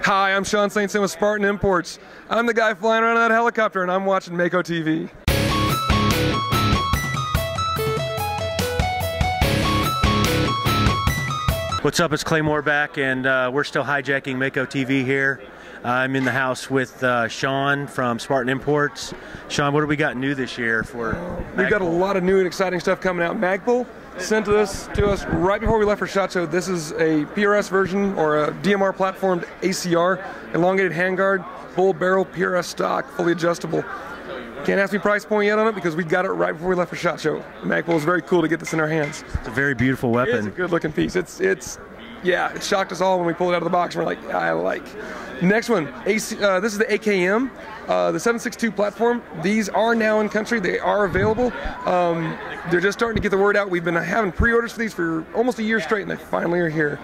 Hi, I'm Sean St. Sim with Spartan Imports. I'm the guy flying around in that helicopter, and I'm watching Mako TV. What's up, it's Claymore back, and we're still hijacking Mako TV here. I'm in the house with Sean from Spartan Imports. Sean, what do we got new this year for Magpul? We've got a lot of new and exciting stuff coming out. Magpul sent to us right before we left for SHOT Show. This is a PRS version, or a DMR platformed ACR, elongated handguard, bull barrel, PRS stock, fully adjustable. Can't ask me price point yet on it because we got it right before we left for SHOT Show. Magpul is very cool to get this in our hands. It's a very beautiful weapon. It's a good looking piece. Yeah, it shocked us all when we pulled it out of the box. We're like, I like. Next one, this is the AKM, the 762 platform. These are now in country. They are available. They're just starting to get the word out. We've been having pre-orders for these for almost a year straight, and they finally are here.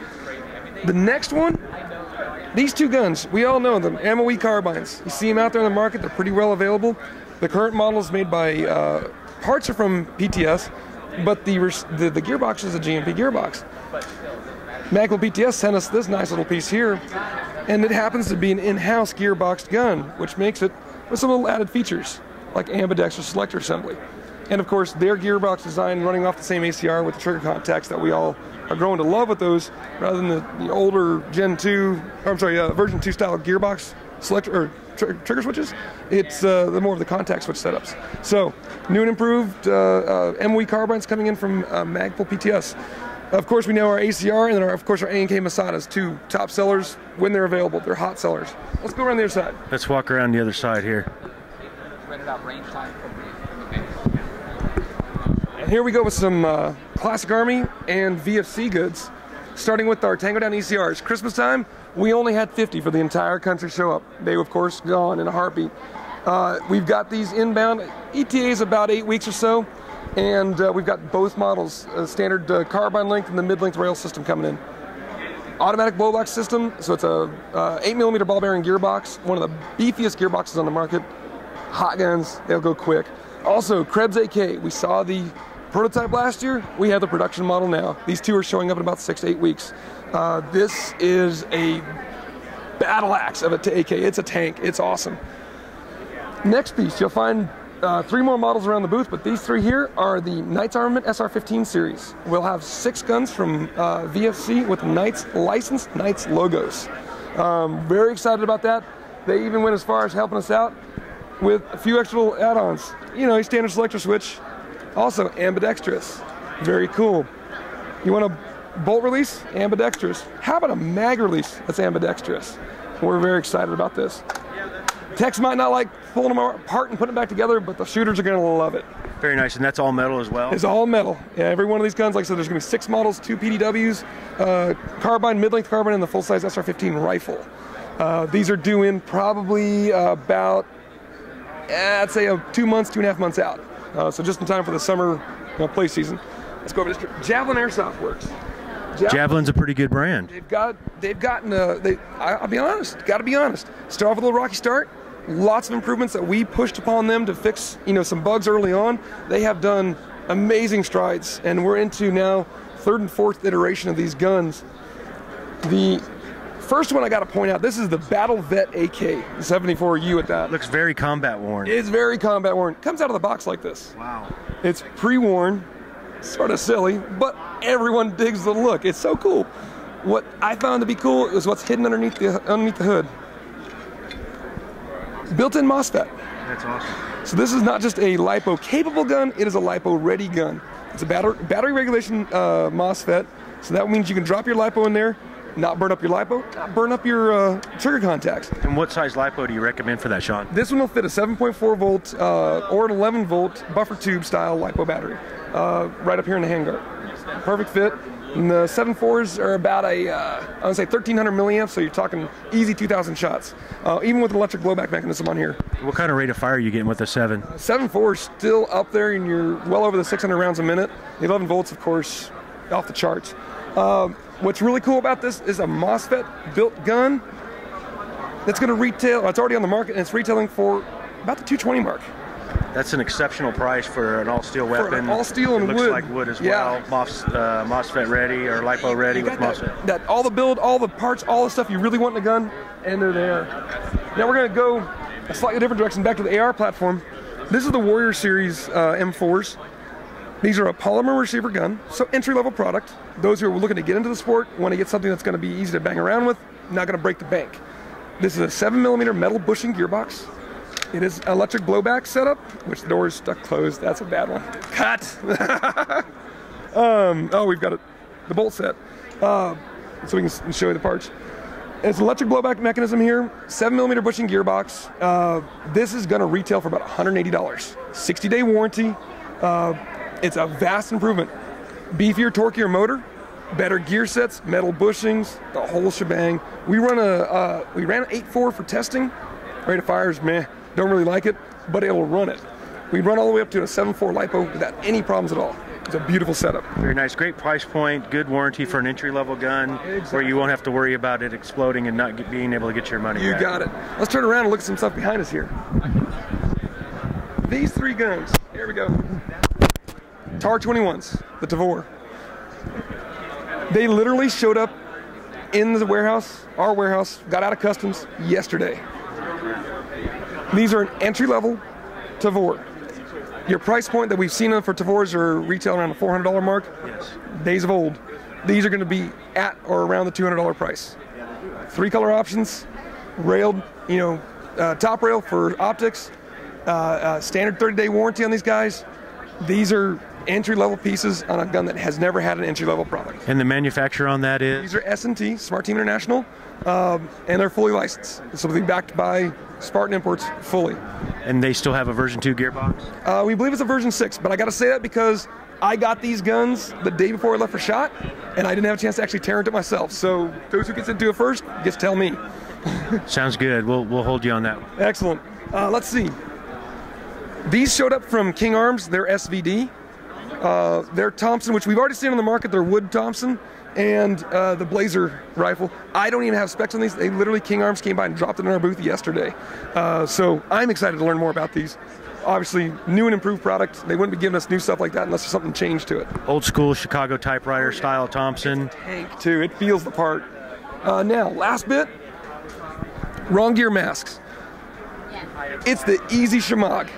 The next one, these two guns, we all know them, MOE carbines. You see them out there in the market. They're pretty well available. The current model is made by, parts are from PTS, but the gearbox is a GMP gearbox. Magpul PTS sent us this nice little piece here, and it happens to be an in-house gearboxed gun, which makes it with some little added features, like ambidextrous selector assembly. And of course, their gearbox design running off the same ACR with the trigger contacts that we all are growing to love with those, rather than the older version 2 style gearbox selector or trigger switches. It's the more of the contact switch setups. So, new and improved MOE carbines coming in from Magpul PTS. Of course, we know our ACR and then of course our A&K Masadas, two top sellers when they're available. They're hot sellers. Let's go around the other side. Let's walk around the other side here. And here we go with some Classic Army and VFC goods. Starting with our Tango Down ECRs. Christmas time, we only had 50 for the entire country show up. They, of course, gone in a heartbeat. We've got these inbound. ETA is about 8 weeks or so. And we've got both models, standard carbine length and the mid-length rail system coming in. Automatic blowback system, so it's a 8mm ball bearing gearbox, one of the beefiest gearboxes on the market. Hot guns, they'll go quick. Also, Krebs AK, we saw the prototype last year, we have the production model now. These two are showing up in about 6 to 8 weeks. This is a battle axe of a AK, it's a tank, it's awesome. Next piece, you'll find 3 more models around the booth, but these 3 here are the Knights Armament SR-15 series. We'll have 6 guns from VFC with Knights licensed Knights logos. Very excited about that. They even went as far as helping us out with a few extra little add-ons. You know, a standard selector switch, also ambidextrous. Very cool. You want a bolt release? Ambidextrous. How about a mag release that's ambidextrous? We're very excited about this. Techs might not like pulling them apart and putting it back together, but the shooters are going to love it. Very nice, and that's all metal as well? It's all metal. Yeah, every one of these guns, like I said, there's going to be 6 models, 2 PDWs, carbine, mid-length carbine, and the full-size SR-15 rifle. These are due in probably about, I'd say 2 months, 2.5 months out. So just in time for the summer play season. Let's go over this. Javelin Airsoft Works. Javelin's a pretty good brand. They've gotten, I'll be honest, gotta be honest. Start off with a little rocky start. Lots of improvements that we pushed upon them to fix, some bugs early on. They have done amazing strides, and we're into now 3rd and 4th iteration of these guns. The first one I gotta point out, this is the Battle Vet AK, the 74U at that. Looks very combat worn. It's very combat worn. Comes out of the box like this. Wow. It's pre-worn, sort of silly, but everyone digs the look. It's so cool. What I found to be cool is what's hidden underneath the hood. Built-in MOSFET. That's awesome. So this is not just a LiPo-capable gun, it is a LiPo-ready gun. It's a battery regulation MOSFET, so that means you can drop your LiPo in there, not burn up your LiPo, not burn up your trigger contacts. And what size LiPo do you recommend for that, Sean? This one will fit a 7.4 volt or an 11 volt buffer tube style LiPo battery, right up here in the handguard. Perfect fit. And the 7.4s are about I would say 1,300 milliamps, so you're talking easy 2,000 shots, even with an electric blowback mechanism on here. What kind of rate of fire are you getting with the 7? 7.4 is still up there, and you're well over the 600 rounds a minute. The 11 volts, of course, off the charts. What's really cool about this is a MOSFET-built gun that's going to retail, it's already on the market, and it's retailing for about the $220 mark. That's an exceptional price for an all-steel weapon. All steel and it wood. Looks like wood as well. MOSFET ready or LiPo ready with MOSFET. That all the build, all the parts, all the stuff you really want in a gun, and they're there. Now we're gonna go a slightly different direction, back to the AR platform. This is the Warrior Series M4s. These are a polymer receiver gun, so entry-level product. Those who are looking to get into the sport want to get something that's going to be easy to bang around with, not going to break the bank. This is a 7mm metal bushing gearbox. It is electric blowback setup, which the door is stuck closed. That's a bad one. Cut! Oh, we've got the bolt set. So we can show you the parts. It's an electric blowback mechanism here, 7mm bushing gearbox. This is going to retail for about $180. 60-day warranty. It's a vast improvement. Beefier, torquier motor, better gear sets, metal bushings, the whole shebang. We ran an 8.4 for testing. Rate of fire is meh. Don't really like it, but it'll run it. We run all the way up to a 7.4 LiPo without any problems at all. It's a beautiful setup. Very nice. Great price point, good warranty for an entry-level gun, where you won't have to worry about it exploding and not being able to get your money back. You got it. Let's turn around and look at some stuff behind us here. These three guns. Here we go. TAR 21s, the Tavor. They literally showed up in the warehouse, our warehouse, got out of customs yesterday. These are an entry-level Tavor. Your price point that we've seen them for Tavors are retail around the $400 mark. Yes. Days of old. These are going to be at or around the $200 price. 3 color options, railed, top rail for optics, standard 30-day warranty on these guys. These are entry-level pieces on a gun that has never had an entry-level product. And the manufacturer on that is? These are S&T, Smart Team International, and they're fully licensed. So they'll be backed by Spartan Imports fully. And they still have a version 2 gearbox? We believe it's a version 6, but I got to say that because I got these guns the day before I left for SHOT, and I didn't have a chance to actually tear into it myself. So those who gets into it first gets to tell me. Sounds good. We'll hold you on that one. Excellent. Let's see. These showed up from King Arms. They're SVD. They're Thompson, which we've already seen on the market. They're wood Thompson, and the Blazer rifle. I don't even have specs on these. They literally, King Arms came by and dropped it in our booth yesterday. So I'm excited to learn more about these. Obviously, new and improved product. They wouldn't be giving us new stuff like that unless there's something changed to it. Old school Chicago typewriter style Thompson. Tank too. It feels the part. Now, last bit. Wrong gear masks. It's the easy shamag.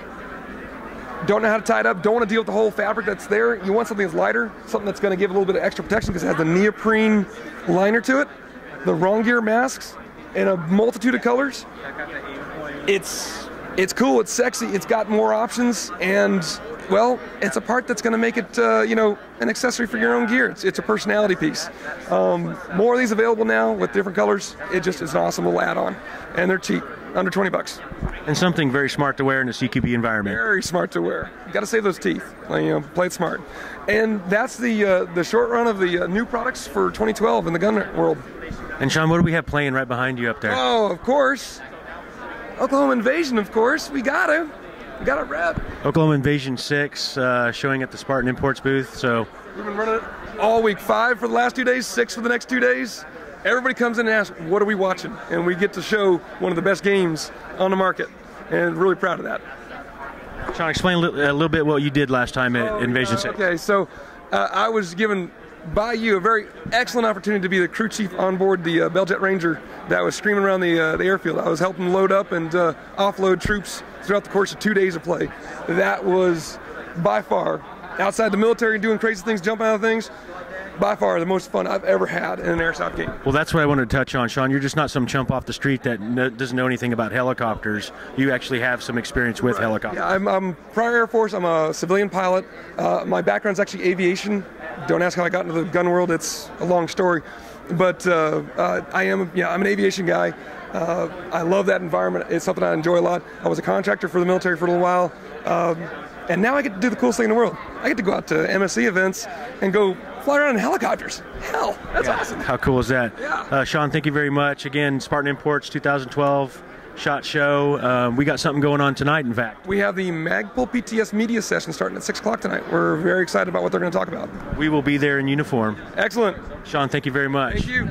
Don't know how to tie it up, don't want to deal with the whole fabric that's there. You want something that's lighter, something that's going to give a little bit of extra protection because it has the neoprene liner to it. The Wrong Gear masks in a multitude of colors. It's cool, it's sexy, it's got more options, and well, it's a part that's going to make it, an accessory for your own gear. It's a personality piece. More of these available now with different colors. It's an awesome little add-on, and they're cheap, under 20 bucks. And something very smart to wear in a CQB environment. Very smart to wear. You got to save those teeth. Play it smart. And that's the short run of the new products for 2012 in the gun world. And Sean, what do we have playing right behind you up there? Oh, of course. Oklahoma Invasion, of course. We got to rep. Oklahoma Invasion 6 showing at the Spartan Imports booth. So we've been running it all week. 5 for the last 2 days, 6 for the next 2 days. Everybody comes in and asks, what are we watching? And we get to show one of the best games on the market. And really proud of that. Sean, explain a little bit what you did last time at Invasion 6. Okay, so I was given by you a very excellent opportunity to be the crew chief on board the Bell Jet Ranger that was screaming around the airfield. I was helping load up and offload troops throughout the course of 2 days of play. That was by far, outside the military doing crazy things, jumping out of things, by far the most fun I've ever had in an airsoft game. Well, that's what I wanted to touch on, Sean. You're just not some chump off the street that doesn't know anything about helicopters. You actually have some experience with helicopters. Yeah, I'm prior Air Force. I'm a civilian pilot. My background's actually aviation. Don't ask how I got into the gun world. It's a long story. But I'm an aviation guy. I love that environment. It's something I enjoy a lot. I was a contractor for the military for a little while. And now I get to do the coolest thing in the worworld. I get to go out to MSC events and go fly around in helicopters. Hell, that's awesome. How cool is that? Yeah. Sean, thank you very much. Again, Spartan Imports 2012 SHOT Show. We got something going on tonight, in fact. We have the Magpul PTS media session starting at 6 o'clock tonight. We're very excited about what they're going to talk about. We will be there in uniform. Excellent. Sean, thank you very much. Thank you.